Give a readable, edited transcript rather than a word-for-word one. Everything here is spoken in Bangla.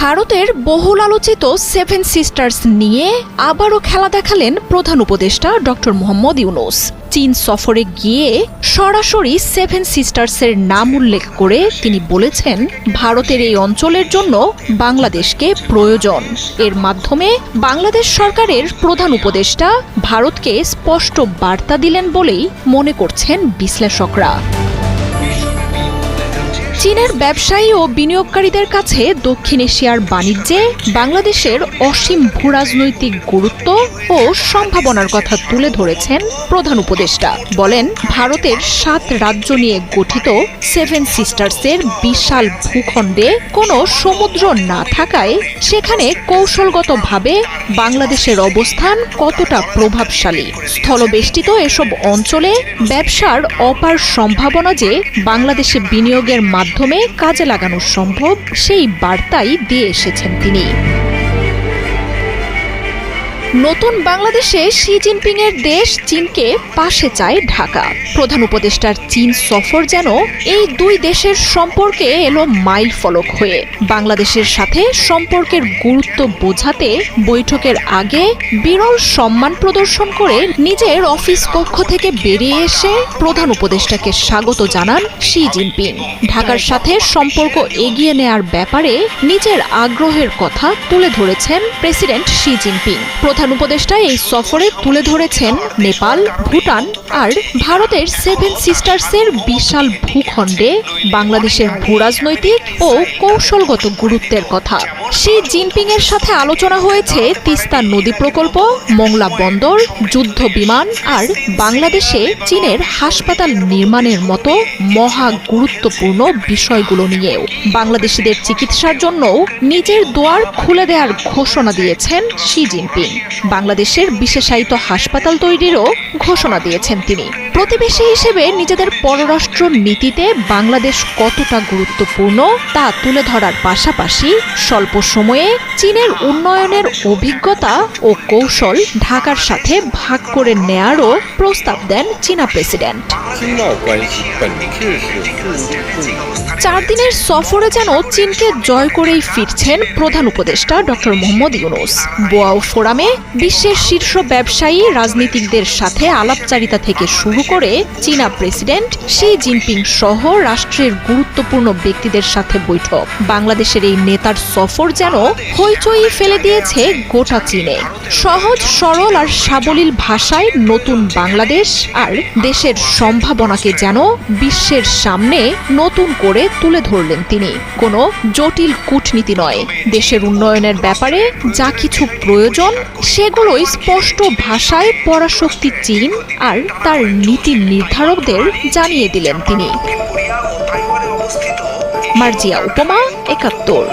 ভারতের বহুল আলোচিত সেভেন সিস্টার্স নিয়ে আবারও খেলা দেখালেন প্রধান উপদেষ্টা ডক্টর মোহাম্মদ ইউনূস। চীন সফরে গিয়ে সরাসরি সেভেন সিস্টার্সের নাম উল্লেখ করে তিনি বলেছেন, ভারতের এই অঞ্চলের জন্য বাংলাদেশকে প্রয়োজন। এর মাধ্যমে বাংলাদেশ সরকারের প্রধান উপদেষ্টা ভারতকে স্পষ্ট বার্তা দিলেন বলেই মনে করছেন বিশ্লেষকরা। চীনের ব্যবসায়ী ও বিনিয়োগকারীদের কাছে দক্ষিণ এশিয়ার বাণিজ্যে বাংলাদেশের অসীম ভূরাজনৈতিক গুরুত্ব ও সম্ভাবনার কথা তুলে ধরেছেন প্রধান উপদেষ্টা। বলেন, ভারতের 7 রাজ্য নিয়ে গঠিত সেভেন সিস্টার্সের বিশাল ভূখণ্ডে কোনো সমুদ্র না থাকায় সেখানে কৌশলগতভাবে বাংলাদেশের অবস্থান কতটা প্রভাবশালী। স্থলবেষ্টিত এসব অঞ্চলে ব্যবসার অপার সম্ভাবনা যে বাংলাদেশে বিনিয়োগের মাধ্যমে কাজে লাগানো সম্ভব, সেই বার্তাই দিয়ে এসেছেন তিনি। নতুন বাংলাদেশে শি জিনপিং এর দেশ চীনকে পাশে চায় ঢাকা। প্রধান উপদেষ্টার চীন সফর যেন এই দুই দেশের সম্পর্কে এলো মাইল ফলক হয়ে। বাংলাদেশের সাথে সম্পর্কের গুরুত্ব বোঝাতে বৈঠকের আগে বিরল সম্মান প্রদর্শন করে নিজের অফিস কক্ষ থেকে বেরিয়ে এসে প্রধান উপদেষ্টাকে স্বাগত জানান শি জিনপিং। ঢাকার সাথে সম্পর্ক এগিয়ে নেয়ার ব্যাপারে নিজের আগ্রহের কথা তুলে ধরেছেন প্রেসিডেন্ট শি জিনপিং। প্রধান উপদেষ্টা এই সফরে তুলে ধরেছেন নেপাল, ভুটান আর ভারতের সেভেন সিস্টার্সের বিশাল ভূখণ্ডে বাংলাদেশের ভূরাজনৈতিক ও কৌশলগত গুরুত্বের কথা। শি জিনপিং এর সাথে আলোচনা হয়েছে তিস্তা নদী প্রকল্প, মোংলা বন্দর, যুদ্ধ বিমান আর বাংলাদেশে চীনের হাসপাতাল নির্মাণের মতো মহা গুরুত্বপূর্ণ বিষয়গুলো নিয়েও। বাংলাদেশিদের চিকিৎসার জন্যও নিজের দুয়ার খুলে দেওয়ার ঘোষণা দিয়েছেন শি জিনপিং। বাংলাদেশের বিশেষায়িত হাসপাতাল তৈরিরও ঘোষণা দিয়েছেন তিনি। প্রতিবেশী হিসেবে নিজেদের পররাষ্ট্র নীতিতে বাংলাদেশ কতটা গুরুত্বপূর্ণ তা তুলে ধরার পাশাপাশি স্বল্প সময়ে চীনের উন্নয়নের অভিজ্ঞতা ও কৌশল ঢাকার সাথে ভাগ করে নেয়ারও প্রস্তাব দেন চীনা প্রেসিডেন্ট। 4 দিনের সফরে যেন চীনকে জয় করেই ফিরছেন প্রধান উপদেষ্টা ডক্টর মোহাম্মদ ইউনূস। বোয়াও ফোরামে বিশ্বের শীর্ষ ব্যবসায়ী রাজনীতিকদের সাথে আলাপচারিতা থেকে শুরু করে চীনা প্রেসিডেন্ট শি জিনপিং সহ রাষ্ট্রের গুরুত্বপূর্ণ ব্যক্তিদের সাথে বৈঠক। বাংলাদেশের এই নেতার সফর যেন হইচই ফেলে দিয়েছে গোটা চীনে। সহজ সরল আর সাবলীল ভাষায় নতুন বাংলাদেশ আর দেশের সম্ভাবনাকে যেন বিশ্বের সামনে নতুন করে তুলে ধরলেন তিনি। কোনো জটিল কূটনীতি নয়, দেশের উন্নয়নের ব্যাপারে যা কিছু প্রয়োজন সেগুলোই স্পষ্ট ভাষায় পরাশক্তি চীন আর তার নীতি নির্ধারকদের জানিয়ে দিলেন তিনি। মার্জিয়া উপমা, ৭১।